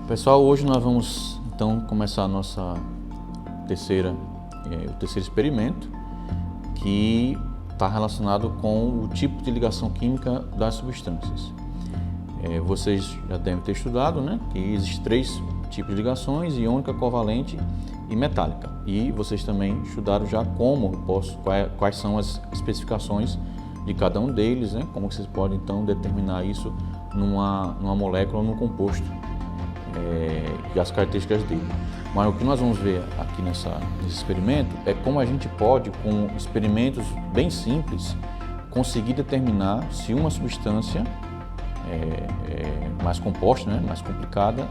Pessoal, hoje nós vamos então começar a nossa o terceiro experimento, que está relacionado com o tipo de ligação química das substâncias. Vocês já devem ter estudado, né, que existem três tipos de ligações: iônica, covalente e metálica. E vocês também estudaram já quais são as especificações de cada um deles, né, como vocês podem então determinar isso numa molécula ou num composto, e as características dele. Mas o que nós vamos ver aqui nesse experimento é como a gente pode, com experimentos bem simples, conseguir determinar se uma substância mais composta, né, mais complicada,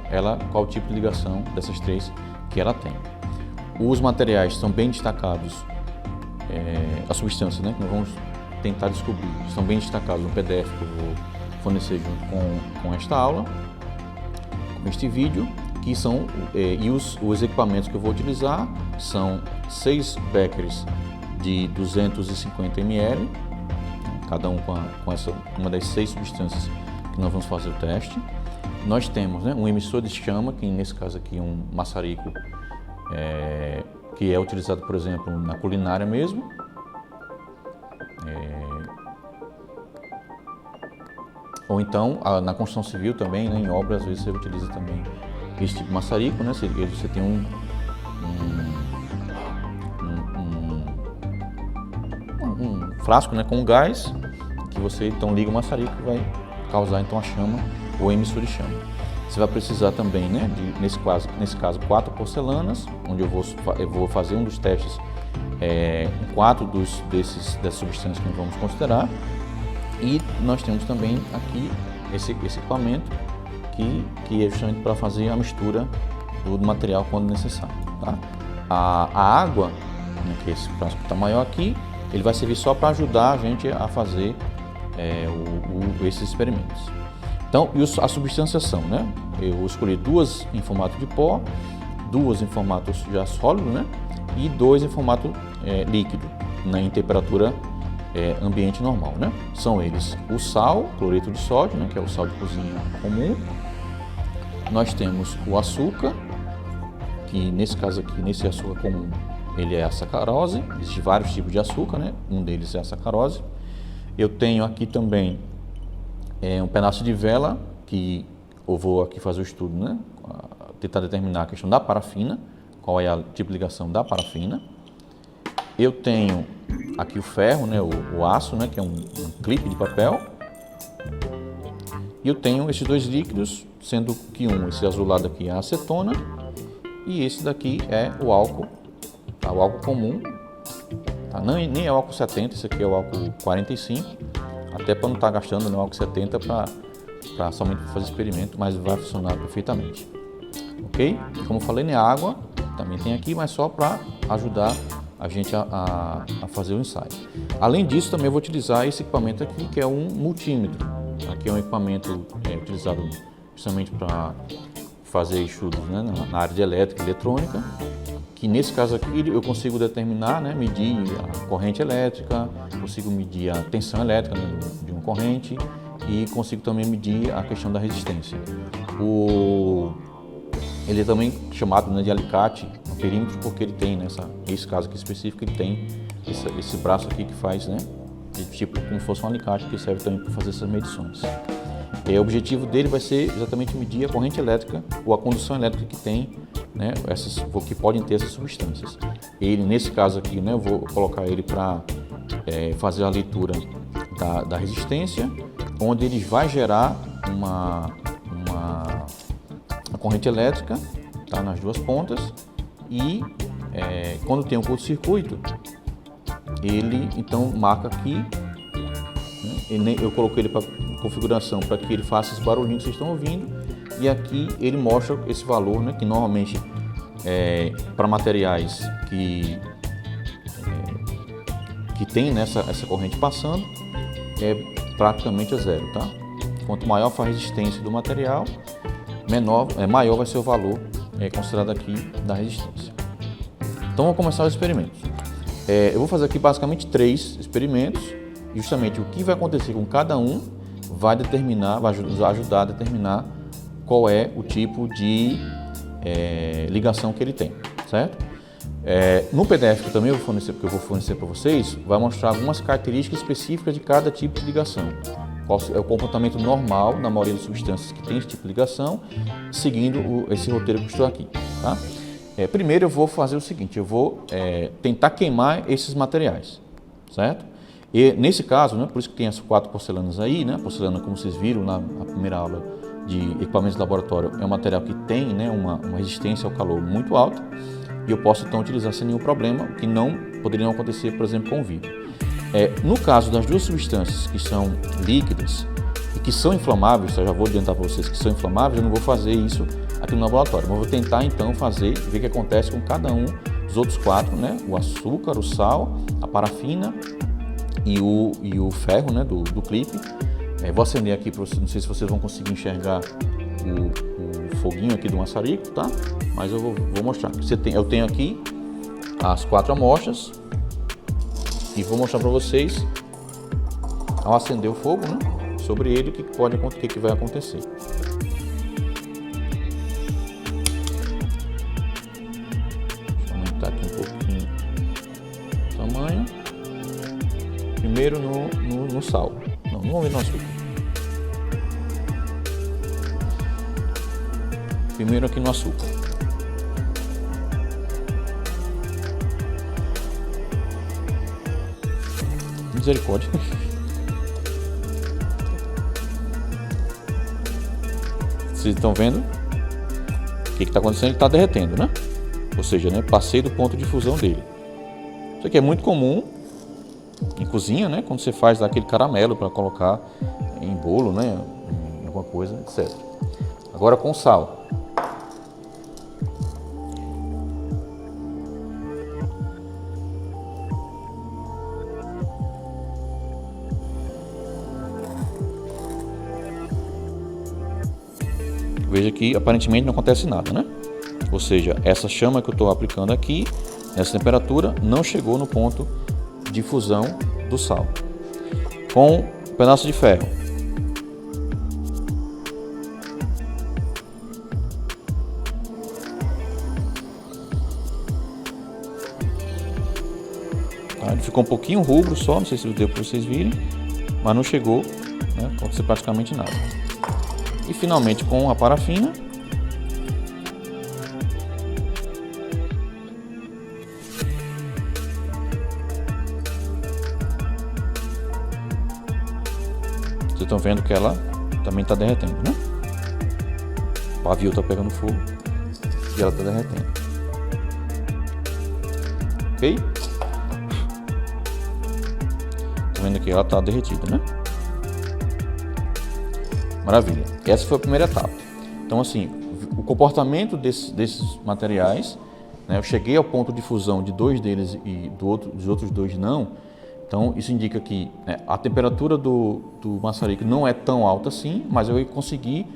qual o tipo de ligação dessas três que ela tem. Os materiais são bem destacados, as substâncias, né, que nós vamos tentar descobrir, estão bem destacados no PDF que eu vou fornecer junto com esta aula, com este vídeo, que são os equipamentos que eu vou utilizar são 6 beckers de 250 ml, cada um com uma das 6 substâncias que nós vamos fazer o teste. Nós temos, né, um emissor de chama, que nesse caso aqui é um maçarico, que é utilizado, por exemplo, na culinária mesmo. Ou então na construção civil também, né, em obras, às vezes você utiliza também esse tipo de maçarico, né? Você tem um frasco, né, com gás, que você então liga o maçarico e vai causar então a chama ou emissor de chama. Você vai precisar também, né, nesse caso 4 porcelanas, onde eu vou fazer um dos testes com 4 dessas substâncias que nós vamos considerar. E nós temos também aqui esse equipamento que é justamente para fazer a mistura do material quando necessário. Tá? A água, né, que é esse frasco que está maior aqui, ele vai servir só para ajudar a gente a fazer esses experimentos. Então, as substâncias são, né? Eu escolhi 2 em formato de pó, 2 em formato já sólido, né? E 2 em formato líquido, em temperatura ambiente normal, né? São eles o sal, cloreto de sódio, né, que é o sal de cozinha comum. Nós temos o açúcar, que nesse caso aqui, nesse açúcar comum, ele é a sacarose. Existem vários tipos de açúcar, né? Um deles é a sacarose. Eu tenho aqui também um pedaço de vela, que eu vou aqui fazer o estudo, né? Tentar determinar a questão da parafina, qual é a tipo de ligação da parafina. Eu tenho aqui o ferro, né, o aço, né, que é um clipe de papel. E eu tenho esses 2 líquidos, sendo que esse azulado aqui é a acetona e esse daqui é o álcool, tá? O álcool comum, tá? Nem é o álcool 70, esse aqui é o álcool 45, até para não estar gastando o álcool 70 para somente fazer experimento, mas vai funcionar perfeitamente. Ok? Como eu falei, né, a água também tem aqui, mas só para ajudar a gente a fazer o ensaio. Além disso, também eu vou utilizar esse equipamento aqui, que é um multímetro. Aqui é um equipamento utilizado justamente para fazer estudos, né, na área de elétrica e eletrônica, que nesse caso aqui eu consigo determinar, né, medir a corrente elétrica, consigo medir a tensão elétrica, né, de uma corrente, e consigo também medir a questão da resistência. Ele é também chamado, né, de alicate no perímetro, porque ele tem, nesse caso aqui específico, ele tem esse braço aqui que faz, né, tipo como se fosse um alicate, que serve também para fazer essas medições. O objetivo dele vai ser exatamente medir a corrente elétrica ou a condução elétrica que tem, né, que podem ter essas substâncias. Ele, nesse caso aqui, né, eu vou colocar ele para fazer a leitura da resistência, onde ele vai gerar uma corrente elétrica, tá, nas 2 pontas, e quando tem um curto-circuito, ele então marca aqui, né, eu coloquei ele para configuração para que ele faça esse barulhinho que vocês estão ouvindo, e aqui ele mostra esse valor, né, que normalmente para materiais que tem essa corrente passando, é praticamente a 0, tá? Quanto maior for a resistência do material, maior vai ser o valor considerado aqui da resistência. Então vamos começar os experimentos. Eu vou fazer aqui basicamente 3 experimentos, justamente o que vai acontecer com cada um vai ajudar a determinar qual é o tipo de ligação que ele tem, certo? No PDF que eu também vou fornecer, porque eu vou fornecer para vocês, vai mostrar algumas características específicas de cada tipo de ligação. Qual é o comportamento normal na maioria das substâncias que tem esse tipo de ligação, seguindo esse roteiro que eu estou aqui, tá? Primeiro eu vou fazer o seguinte, eu vou tentar queimar esses materiais, certo? E nesse caso, né, por isso que tem as 4 porcelanas aí, né? A porcelana, como vocês viram na primeira aula de equipamentos de laboratório, é um material que tem, né, uma resistência ao calor muito alta, e eu posso então utilizar sem nenhum problema, que não poderia não acontecer, por exemplo, com o vidro. No caso das duas substâncias que são líquidas e que são inflamáveis, eu já vou adiantar para vocês que são inflamáveis, eu não vou fazer isso aqui no laboratório, mas vou tentar então ver o que acontece com cada um dos outros 4, né? O açúcar, o sal, a parafina e o ferro, né, do clipe. Vou acender aqui para vocês, não sei se vocês vão conseguir enxergar o foguinho aqui do maçarico, tá? Mas eu vou mostrar. Eu tenho aqui as 4 amostras e vou mostrar para vocês, ao acender o fogo, né, sobre ele, o que vai acontecer. Deixa eu aumentar aqui um pouquinho o tamanho. Primeiro no sal. Não vamos ver no açúcar. Primeiro aqui no açúcar. Misericórdia. Vocês estão vendo? O que está acontecendo? Ele está derretendo, né? Ou seja, né, passei do ponto de fusão dele. Isso aqui é muito comum em cozinha, né? Quando você faz aquele caramelo para colocar em bolo, né? Em alguma coisa, etc. Agora com sal. Veja que aparentemente não acontece nada, né? Ou seja, essa chama que eu estou aplicando aqui, nessa temperatura, não chegou no ponto de fusão do sal. Com um pedaço de ferro. Tá? Ele ficou um pouquinho rubro só, não sei se deu para vocês virem, mas não chegou, né, a acontecer praticamente nada. E finalmente com a parafina. Vocês estão vendo que ela também está derretendo, né? O pavio está pegando fogo e ela está derretendo. Ok? Estão vendo que ela está derretida, né? Maravilha. Essa foi a primeira etapa. Então, assim, o comportamento desses materiais, né, eu cheguei ao ponto de fusão de 2 deles e dos outros 2 não. Então, isso indica que, né, a temperatura do maçarico não é tão alta assim, mas eu consegui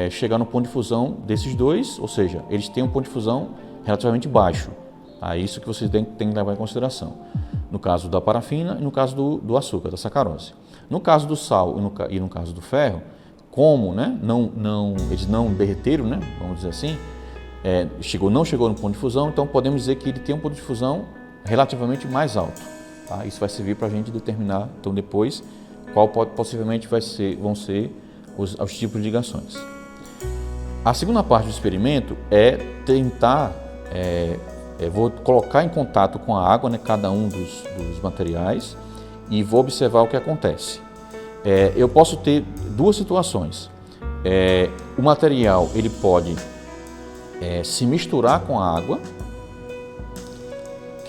chegar no ponto de fusão desses 2, ou seja, eles têm um ponto de fusão relativamente baixo. Tá? Isso que vocês têm que levar em consideração. No caso da parafina e no caso do açúcar, da sacarose. No caso do sal e no caso do ferro, como, né, eles não derreteram, né, vamos dizer assim, não chegou no ponto de fusão, então podemos dizer que ele tem um ponto de fusão relativamente mais alto. Tá? Isso vai servir para a gente determinar, então, depois, qual possivelmente vão ser os tipos de ligações. A segunda parte do experimento é tentar, vou colocar em contato com a água, né, cada um dos materiais, e vou observar o que acontece. Eu posso ter 2 situações. O material ele pode se misturar com a água,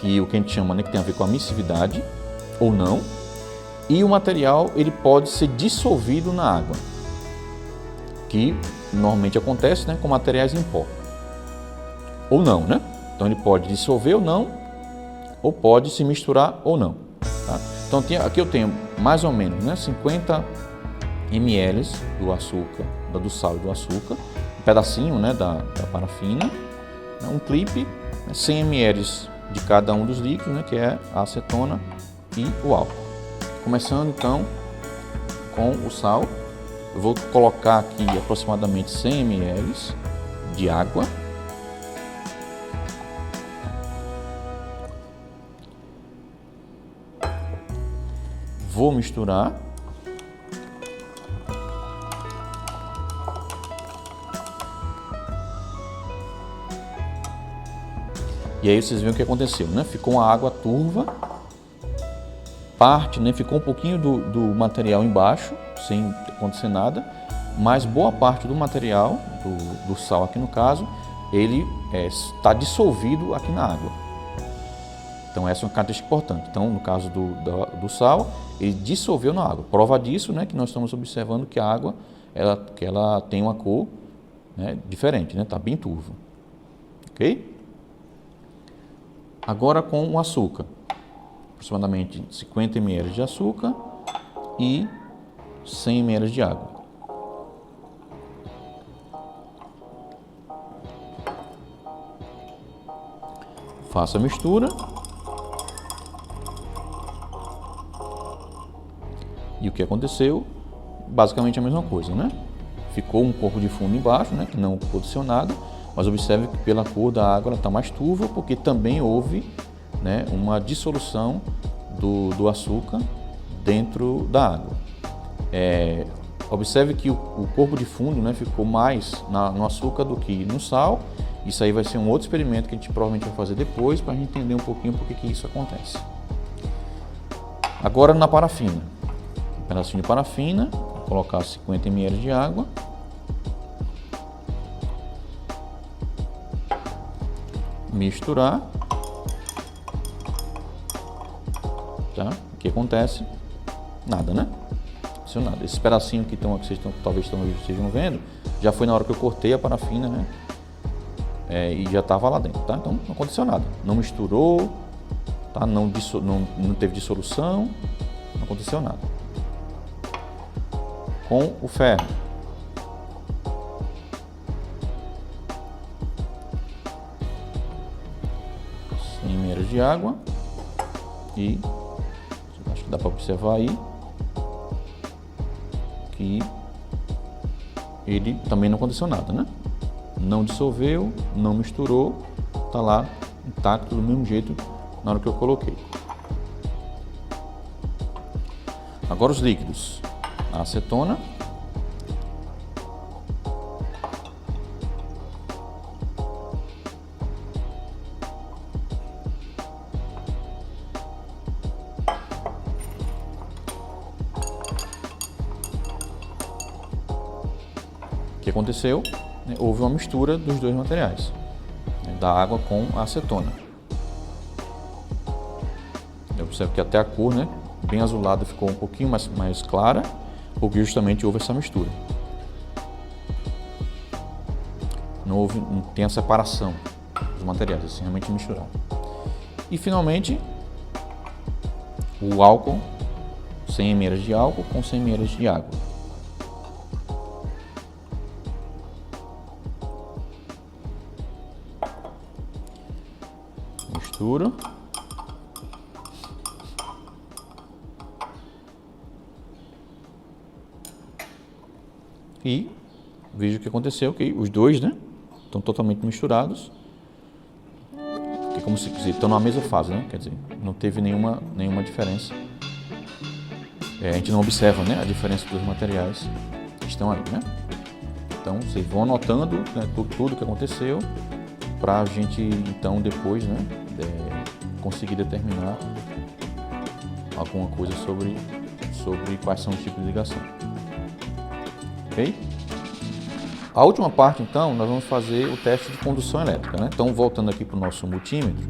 que a gente chama, né, que tem a ver com a miscividade, ou não. E o material ele pode ser dissolvido na água, que normalmente acontece, né, com materiais em pó, ou não, né? Então ele pode dissolver ou não, ou pode se misturar ou não. Tá? Então aqui eu tenho mais ou menos, né, 50 ml do açúcar, do sal e do açúcar, um pedacinho, né, da parafina, um clipe, 100 ml de cada um dos líquidos, né, que é a acetona e o álcool. Começando então com o sal, Eu vou colocar aqui aproximadamente 100 ml de água. Vou misturar. E aí vocês veem o que aconteceu, né? Ficou uma água turva, parte, né? Ficou um pouquinho do material embaixo, sem acontecer nada, mas boa parte do material, do sal aqui no caso, ele está dissolvido aqui na água. Então essa é uma característica importante. Então no caso do sal, ele dissolveu na água. Prova disso, né, que nós estamos observando que a água ela tem uma cor, né, diferente, né, está bem turva. Ok? Agora com o açúcar, aproximadamente 50 ml de açúcar e 100 ml de água. Faça a mistura. E o que aconteceu? Basicamente a mesma coisa, né? Ficou um corpo de fundo embaixo, né, que não aconteceu nada, mas observe que pela cor da água ela está mais turva, porque também houve, né, uma dissolução do açúcar dentro da água. Observe que o corpo de fundo, né, ficou mais no açúcar do que no sal. Isso aí vai ser um outro experimento que a gente provavelmente vai fazer depois para a gente entender um pouquinho por que isso acontece. Agora na parafina. Um pedacinho de parafina, vou colocar 50 ml de água. Misturar. Tá? O que acontece? Nada, né? Não nada. Esse pedacinho que vocês talvez estejam vendo, já foi na hora que eu cortei a parafina, né? E já estava lá dentro, tá? Então não aconteceu nada. Não misturou, tá? Não teve dissolução, não aconteceu nada. Com o ferro. Ml de água e acho que dá para observar aí que ele também não aconteceu nada, né? Não dissolveu, não misturou, tá lá intacto do mesmo jeito na hora que eu coloquei. Agora os líquidos. A acetona. O que aconteceu? Houve uma mistura dos dois materiais, né, da água com a acetona. Eu observo que até a cor, né, bem azulada, ficou um pouquinho mais clara, porque justamente houve essa mistura. Não tem a separação dos materiais, assim, realmente misturar. E finalmente, o álcool, 100 ml de álcool com 100 ml de água. Mistura. E veja o que aconteceu, que os dois, né, estão totalmente misturados. É como se estão na mesma fase, né? Quer dizer, não teve nenhuma diferença. A gente não observa, né, a diferença dos materiais que estão aí, né? Então vocês vão anotando, né, tudo que aconteceu para a gente então depois, né, conseguir determinar alguma coisa sobre quais são os tipos de ligação. Ok? A última parte, então, nós vamos fazer o teste de condução elétrica, né? Então, voltando aqui para o nosso multímetro,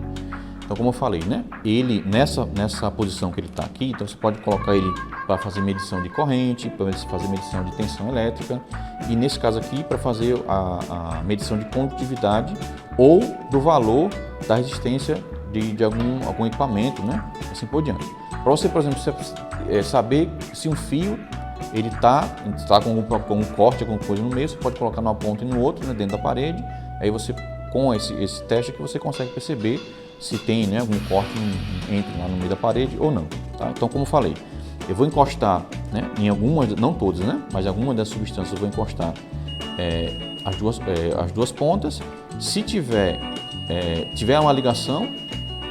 então, como eu falei, né? Ele, nessa posição que ele está aqui, então você pode colocar ele para fazer medição de corrente, para fazer medição de tensão elétrica, e nesse caso aqui, para fazer a medição de condutividade ou do valor da resistência de algum equipamento, né? Assim por diante. Para você, por exemplo, saber se um fio ele está com um corte, alguma coisa no meio, você pode colocar numa ponta e no outro, né, dentro da parede. Aí você, com esse teste aqui, você consegue perceber se tem, né, algum corte entre lá no meio da parede ou não. Tá? Então, como eu falei, eu vou encostar né, em algumas, não todas, né, mas algumas das substâncias eu vou encostar as duas pontas. Se tiver uma ligação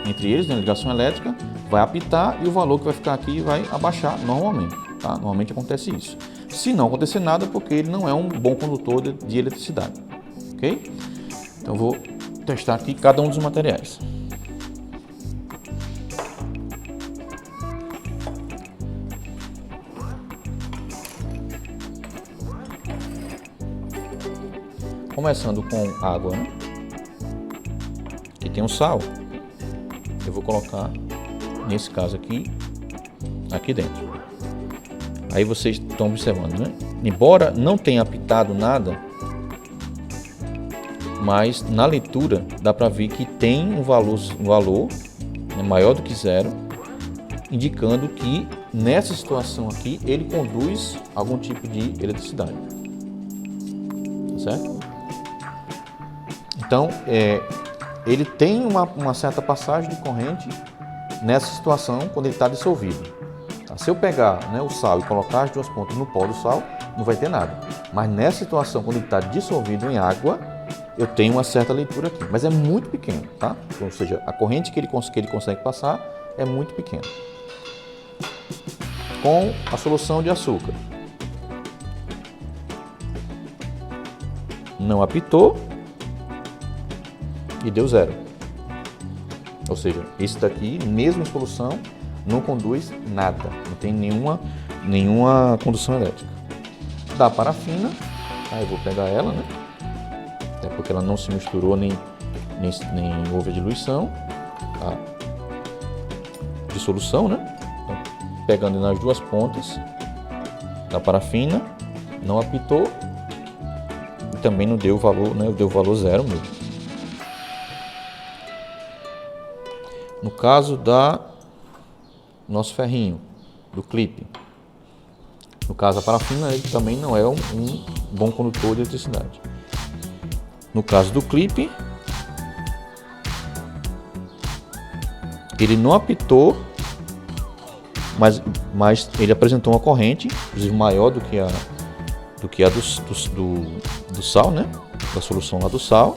entre eles, né, ligação elétrica, vai apitar e o valor que vai ficar aqui vai abaixar normalmente, tá? Normalmente acontece isso. Se não acontecer nada, porque ele não é um bom condutor de eletricidade, ok? Então vou testar aqui cada um dos materiais. Começando com água, né? Aqui tem um sal. Eu vou colocar, nesse caso aqui dentro. Aí vocês estão observando, né? Embora não tenha apitado nada, mas na leitura dá para ver que tem um valor né, maior do que zero, indicando que nessa situação aqui ele conduz algum tipo de eletricidade, certo? Então, ele tem uma certa passagem de corrente nessa situação quando ele está dissolvido. Tá? Se eu pegar, né, o sal e colocar as duas pontas no pó do sal, não vai ter nada. Mas nessa situação, quando ele está dissolvido em água, eu tenho uma certa leitura aqui. Mas é muito pequeno, tá? Ou seja, a corrente que ele consegue passar é muito pequena. Com a solução de açúcar. Não apitou. E deu zero. Ou seja, esse daqui, mesmo em solução, não conduz nada, não tem nenhuma condução elétrica. Da parafina, eu vou pegar ela, né? Até porque ela não se misturou nem houve a diluição, tá? De solução, né? Então, pegando nas duas pontas da parafina, não apitou e também não deu valor, né? Deu valor zero mesmo. No caso nosso ferrinho, do clipe, no caso a parafina, ele também não é um bom condutor de eletricidade. No caso do clipe, ele não apitou, mas ele apresentou uma corrente, inclusive maior do que a do sal, né? Da solução lá do sal,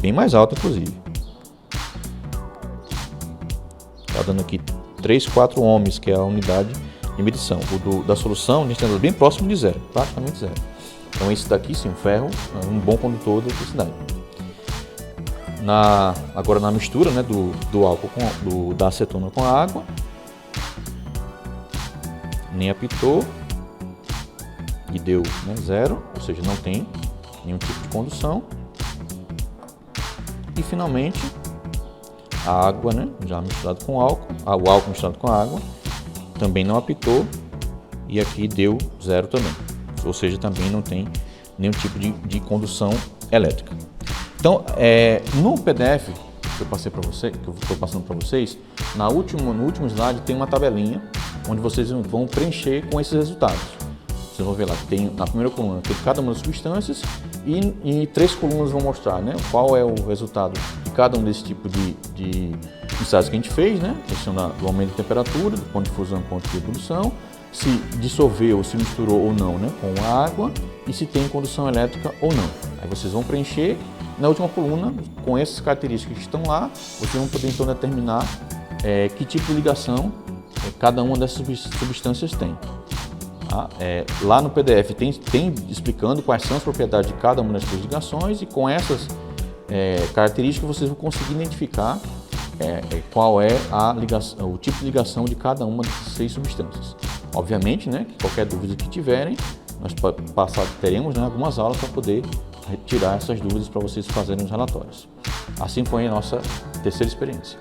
bem mais alta inclusive. Está dando aqui 3, 4 ohms, que é a unidade de medição. O da solução, a gente está bem próximo de zero, praticamente zero. Então esse daqui sim, o ferro, é um bom condutor de eletricidade. Agora na mistura, né, do álcool da acetona com a água, nem apitou e deu, né, zero, ou seja, não tem nenhum tipo de condução. E finalmente a água, né, já misturado com álcool, o álcool misturado com a água, também não apitou e aqui deu zero também, ou seja, também não tem nenhum tipo de condução elétrica. Então, no PDF que eu passei para você, que eu estou passando para vocês, no último slide tem uma tabelinha onde vocês vão preencher com esses resultados. Vocês vão ver lá que tem na primeira coluna tem cada uma das substâncias e 3 colunas vão mostrar, né, qual é o resultado de cada um desse tipo de ensaios que a gente fez, né, questão do aumento de temperatura, do ponto de fusão e ponto de ebulição, se dissolveu ou se misturou ou não, né, com a água e se tem condução elétrica ou não. Aí vocês vão preencher na última coluna com essas características que estão lá, vocês vão poder então determinar que tipo de ligação cada uma dessas substâncias tem. Lá no PDF tem explicando quais são as propriedades de cada uma das suas ligações e com essas características vocês vão conseguir identificar qual é o tipo de ligação de cada uma dessas 6 substâncias. Obviamente, né, que qualquer dúvida que tiverem, nós teremos, né, algumas aulas para poder retirar essas dúvidas para vocês fazerem os relatórios. Assim foi a nossa terceira experiência.